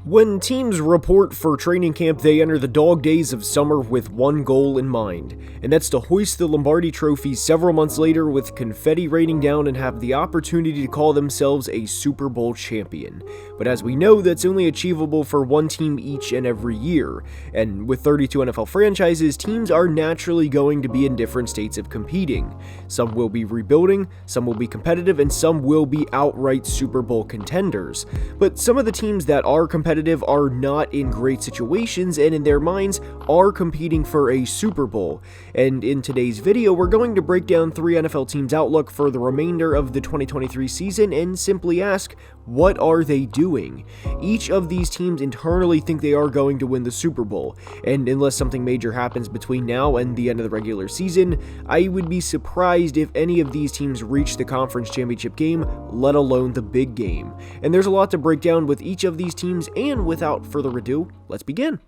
When teams report for training camp, they enter the dog days of summer with one goal in mind, and that's to hoist the Lombardi Trophy several months later with confetti raining down and have the opportunity to call themselves a Super Bowl champion. But as we know, that's only achievable for one team each and every year, and with 32 NFL franchises, teams are naturally going to be in different states of competing. Some will be rebuilding, some will be competitive, and some will be outright Super Bowl contenders. But some of the teams that are competitive are not in great situations and in their minds are competing for a Super Bowl. And in today's video, we're going to break down 3 NFL teams' outlook for the remainder of the 2023 season and simply ask, what are they doing? Each of these teams internally think they are going to win the Super Bowl, and unless something major happens between now and the end of the regular season, I would be surprised if any of these teams reach the conference championship game, let alone the big game. And there's a lot to break down with each of these teams, and without further ado, let's begin.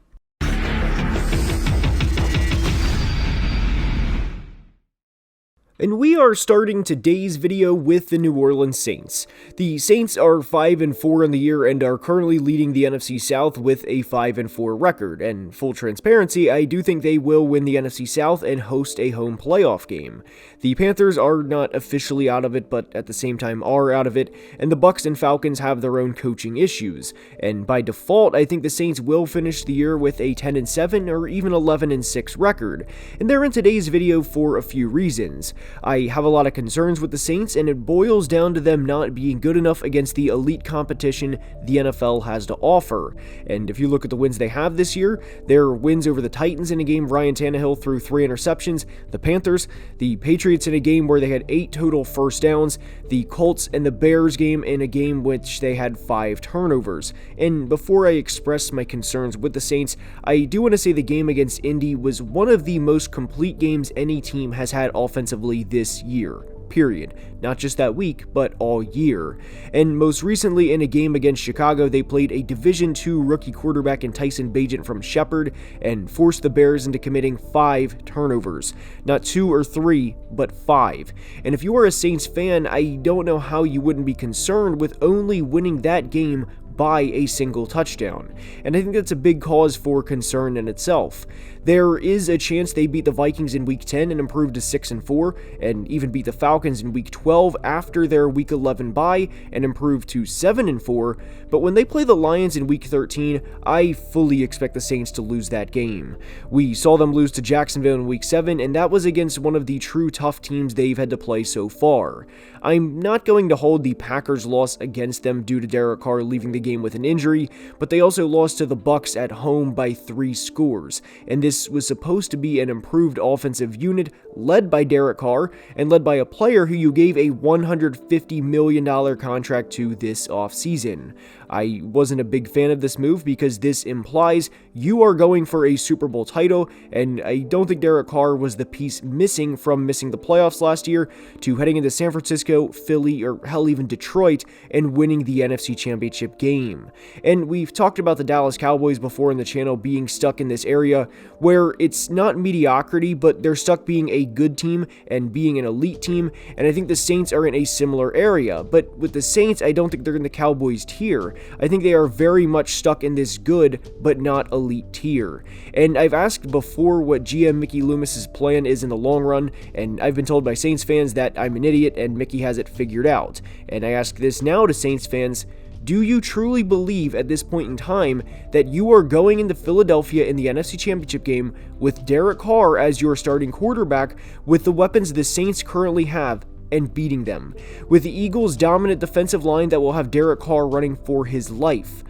And we are starting today's video with the New Orleans Saints. The Saints are 5-4 in the year and are currently leading the NFC South with a 5-4 record. And full transparency, I do think they will win the NFC South and host a home playoff game. The Panthers are not officially out of it, but at the same time are out of it, and the Bucs and Falcons have their own coaching issues. And by default, I think the Saints will finish the year with a 10-7 or even 11-6 record. And they're in today's video for a few reasons. I have a lot of concerns with the Saints, and it boils down to them not being good enough against the elite competition the NFL has to offer. And if you look at the wins they have this year, their wins over the Titans in a game Ryan Tannehill threw 3 interceptions, the Panthers, the Patriots in a game where they had 8 total first downs, the Colts and the Bears game in a game which they had 5 turnovers. And before I express my concerns with the Saints, I do want to say the game against Indy was one of the most complete games any team has had offensively this year, period. Not just that week, but all year. And most recently in a game against Chicago, they played a Division II rookie quarterback in Tyson Bagent from Shepherd and forced the Bears into committing 5 turnovers. Not 2 or 3, but 5. And if you are a Saints fan, I don't know how you wouldn't be concerned with only winning that game by a single touchdown. And I think that's a big cause for concern in itself. There is a chance they beat the Vikings in Week 10 and improve to 6-4, and even beat the Falcons in Week 12 after their Week 11 bye and improve to 7-4, but when they play the Lions in Week 13, I fully expect the Saints to lose that game. We saw them lose to Jacksonville in Week 7, and that was against one of the true tough teams they've had to play so far. I'm not going to hold the Packers' loss against them due to Derek Carr leaving the game with an injury, but they also lost to the Bucs at home by 3 scores, and this was supposed to be an improved offensive unit led by Derek Carr and led by a player who you gave a $150 million contract to this offseason. I wasn't a big fan of this move because this implies you are going for a Super Bowl title, and I don't think Derek Carr was the piece missing from missing the playoffs last year to heading into San Francisco, Philly, or hell even Detroit and winning the NFC Championship game. And we've talked about the Dallas Cowboys before in the channel being stuck in this area where it's not mediocrity, but they're stuck being a good team and being an elite team, and I think the Saints are in a similar area. But with the Saints, I don't think they're in the Cowboys tier. I think they are very much stuck in this good but not elite tier. And I've asked before what GM Mickey Loomis's plan is in the long run, and I've been told by Saints fans that I'm an idiot and Mickey has it figured out. And I ask this now to Saints fans: do you truly believe at this point in time that you are going into Philadelphia in the NFC Championship game with Derek Carr as your starting quarterback with the weapons the Saints currently have and beating them, with the Eagles' dominant defensive line that will have Derek Carr running for his life?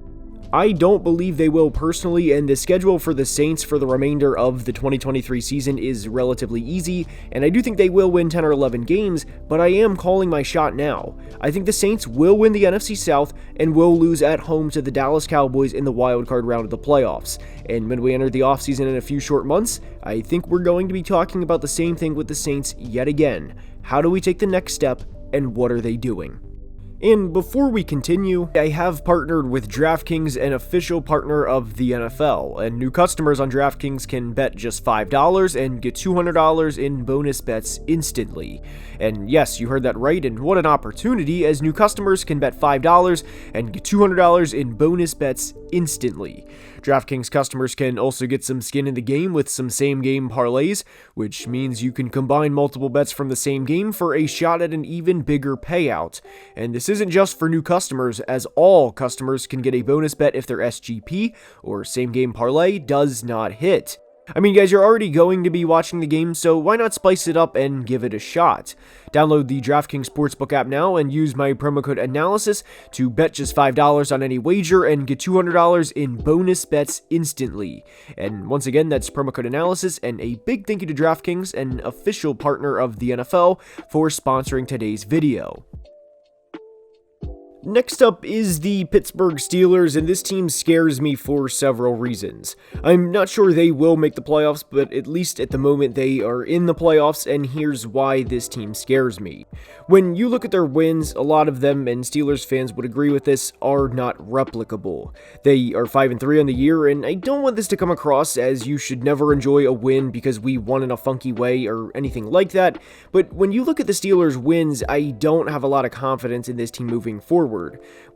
I don't believe they will personally, and the schedule for the Saints for the remainder of the 2023 season is relatively easy, and I do think they will win 10 or 11 games, but I am calling my shot now. I think the Saints will win the NFC South and will lose at home to the Dallas Cowboys in the wildcard round of the playoffs. And when we enter the offseason in a few short months, I think we're going to be talking about the same thing with the Saints yet again. How do we take the next step, and what are they doing? And before we continue, I have partnered with DraftKings, an official partner of the NFL, and new customers on DraftKings can bet just $5 and get $200 in bonus bets instantly. And yes, you heard that right, and what an opportunity, as new customers can bet $5 and get $200 in bonus bets instantly. DraftKings customers can also get some skin in the game with some same-game parlays, which means you can combine multiple bets from the same game for a shot at an even bigger payout. And this isn't just for new customers, as all customers can get a bonus bet if their SGP, or same-game parlay, does not hit. I mean, guys, you're already going to be watching the game, so why not spice it up and give it a shot? Download the DraftKings Sportsbook app now and use my promo code ANALYSIS to bet just $5 on any wager and get $200 in bonus bets instantly. And once again, that's promo code ANALYSIS, and a big thank you to DraftKings, an official partner of the NFL, for sponsoring today's video. Next up is the Pittsburgh Steelers, and this team scares me for several reasons. I'm not sure they will make the playoffs, but at least at the moment they are in the playoffs, and here's why this team scares me. When you look at their wins, a lot of them, and Steelers fans would agree with this, are not replicable. They are 5-3 on the year, and I don't want this to come across as you should never enjoy a win because we won in a funky way or anything like that, but when you look at the Steelers' wins, I don't have a lot of confidence in this team moving forward.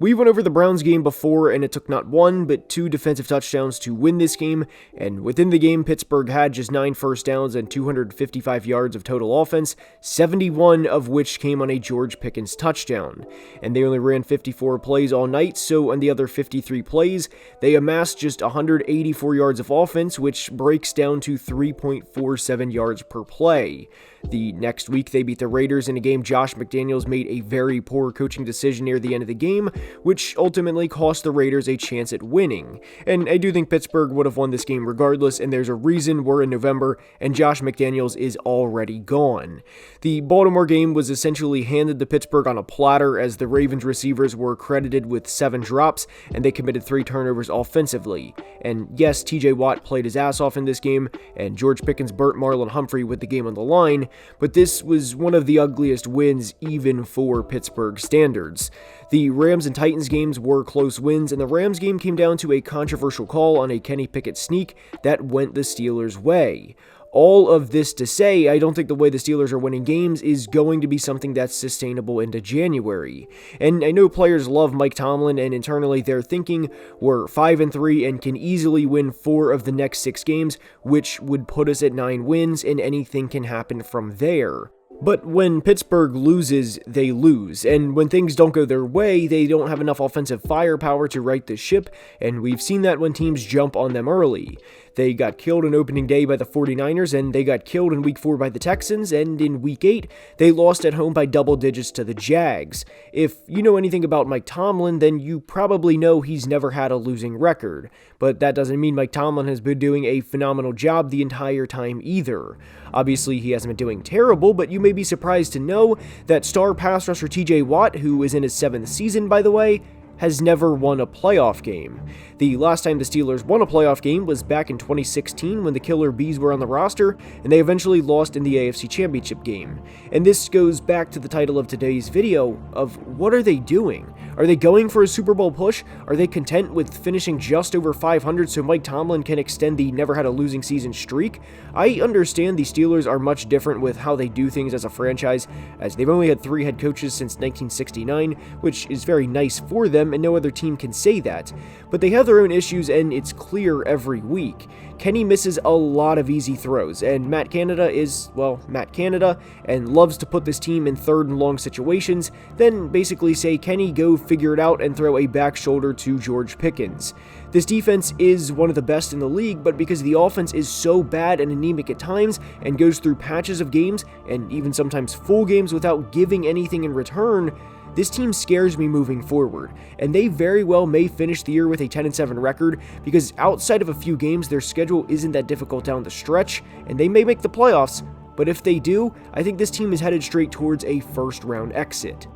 We went over the Browns game before, and it took not one, but 2 defensive touchdowns to win this game, and within the game, Pittsburgh had just 9 first downs and 255 yards of total offense, 71 of which came on a George Pickens touchdown. And they only ran 54 plays all night, so on the other 53 plays, they amassed just 184 yards of offense, which breaks down to 3.47 yards per play. The next week, they beat the Raiders in a game Josh McDaniels made a very poor coaching decision near the end of the game, which ultimately cost the Raiders a chance at winning. And I do think Pittsburgh would have won this game regardless, and there's a reason we're in November and Josh McDaniels is already gone. The Baltimore game was essentially handed to Pittsburgh on a platter, as the Ravens receivers were credited with 7 drops and they committed 3 turnovers offensively. And yes, TJ Watt played his ass off in this game, and George Pickens burnt Marlon Humphrey with the game on the line, but this was one of the ugliest wins even for Pittsburgh standards. The Rams and Titans games were close wins, and the Rams game came down to a controversial call on a Kenny Pickett sneak that went the Steelers' way. All of this to say, I don't think the way the Steelers are winning games is going to be something that's sustainable into January. And I know players love Mike Tomlin, and internally they're thinking we're 5-3 and can easily win 4 of the next 6 games, which would put us at 9 wins, and anything can happen from there. But when Pittsburgh loses, they lose, and when things don't go their way, they don't have enough offensive firepower to right the ship, and we've seen that when teams jump on them early. They got killed on opening day by the 49ers, and they got killed in week 4 by the Texans, and in week 8, they lost at home by double digits to the Jags. If you know anything about Mike Tomlin, then you probably know he's never had a losing record. But that doesn't mean Mike Tomlin has been doing a phenomenal job the entire time either. Obviously, he hasn't been doing terrible, but you may be surprised to know that star pass rusher TJ Watt, who is in his 7th season by the way, has never won a playoff game. The last time the Steelers won a playoff game was back in 2016 when the Killer Bees were on the roster, and they eventually lost in the AFC Championship game. And this goes back to the title of today's video of what are they doing? Are they going for a Super Bowl push? Are they content with finishing just over 500 so Mike Tomlin can extend the never had a losing season streak? I understand the Steelers are much different with how they do things as a franchise, as they've only had 3 head coaches since 1969, which is very nice for them, and no other team can say that. But they have their own issues, and it's clear every week. Kenny misses a lot of easy throws, and Matt Canada is, well, Matt Canada, and loves to put this team in 3rd and long situations, then basically say, Kenny, go figure it out, and throw a back shoulder to George Pickens. This defense is one of the best in the league, but because the offense is so bad and anemic at times, and goes through patches of games, and even sometimes full games without giving anything in return, this team scares me moving forward, and they very well may finish the year with a 10-7 record, because outside of a few games, their schedule isn't that difficult down the stretch, and they may make the playoffs, but if they do, I think this team is headed straight towards a first-round exit.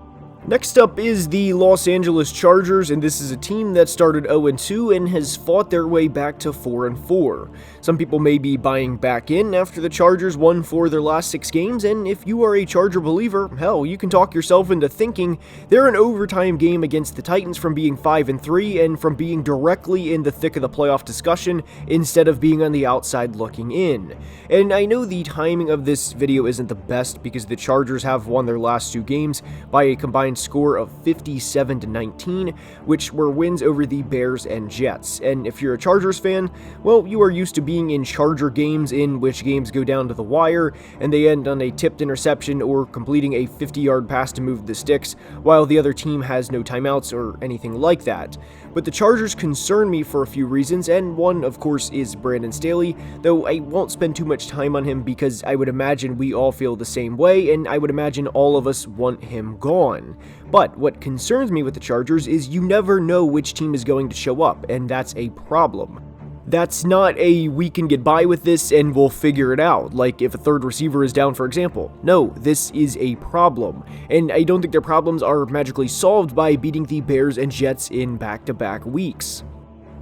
Next up is the Los Angeles Chargers, and this is a team that started 0-2 and has fought their way back to 4-4. Some people may be buying back in after the Chargers won 4 of their last 6 games, and if you are a Charger believer, hell, you can talk yourself into thinking they're an overtime game against the Titans from being 5-3 and from being directly in the thick of the playoff discussion instead of being on the outside looking in. And I know the timing of this video isn't the best because the Chargers have won their last 2 games by a combined score of 57-19, which were wins over the Bears and Jets. And if you're a Chargers fan, well, you are used to being in Charger games in which games go down to the wire and they end on a tipped interception or completing a 50-yard pass to move the sticks while the other team has no timeouts or anything like that. But the Chargers concern me for a few reasons, and one, of course, is Brandon Staley, though I won't spend too much time on him because I would imagine we all feel the same way, and I would imagine all of us want him gone. But what concerns me with the Chargers is you never know which team is going to show up, and that's a problem. That's not a we can get by with this and we'll figure it out, like if a third receiver is down, for example. No, this is a problem, and I don't think their problems are magically solved by beating the Bears and Jets in back-to-back weeks.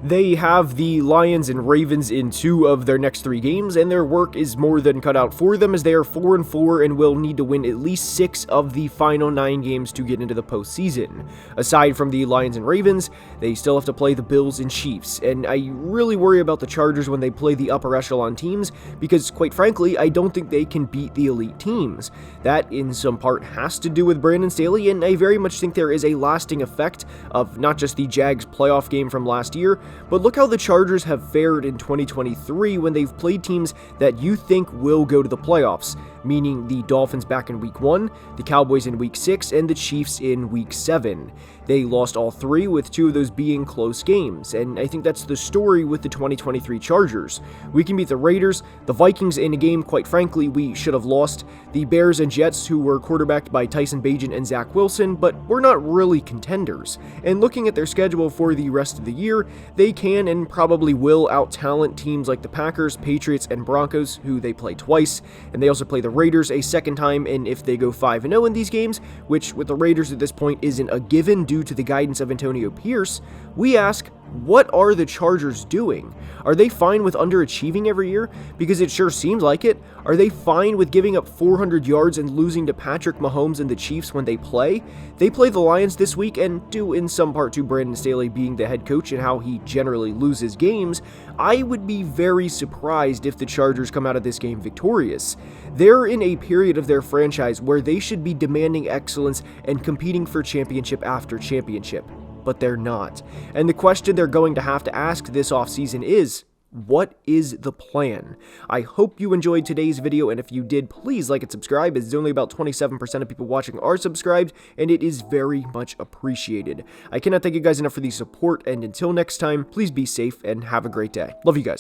They have the Lions and Ravens in 2 of their next 3 games, and their work is more than cut out for them as they are 4-4 and will need to win at least 6 of the final 9 games to get into the postseason. Aside from the Lions and Ravens, they still have to play the Bills and Chiefs, and I really worry about the Chargers when they play the upper echelon teams because, quite frankly, I don't think they can beat the elite teams. That, in some part, has to do with Brandon Staley, and I very much think there is a lasting effect of not just the Jags playoff game from last year, but look how the Chargers have fared in 2023 when they've played teams that you think will go to the playoffs, meaning the Dolphins back in Week 1, the Cowboys in Week 6, and the Chiefs in Week 7. They lost all 3, with 2 of those being close games, and I think that's the story with the 2023 Chargers. We can beat the Raiders, the Vikings in a game, quite frankly, we should have lost, the Bears and Jets, who were quarterbacked by Tyson Bagent and Zach Wilson, but we're not really contenders. And looking at their schedule for the rest of the year, they can and probably will out-talent teams like the Packers, Patriots, and Broncos, who they play twice, and they also play the Raiders a second time, and if they go 5-0 in these games, which with the Raiders at this point isn't a given due to the guidance of Antonio Pierce, we ask, what are the Chargers doing? Are they fine with underachieving every year? Because it sure seems like it. Are they fine with giving up 400 yards and losing to Patrick Mahomes and the Chiefs when they play? They play the Lions this week, and due in some part to Brandon Staley being the head coach and how he generally loses games, I would be very surprised if the Chargers come out of this game victorious. They're in a period of their franchise where they should be demanding excellence and competing for championship after championship. But they're not. And the question they're going to have to ask this offseason is, what is the plan? I hope you enjoyed today's video, and if you did, please like and subscribe, as only about 27% of people watching are subscribed, and it is very much appreciated. I cannot thank you guys enough for the support, and until next time, please be safe and have a great day. Love you guys.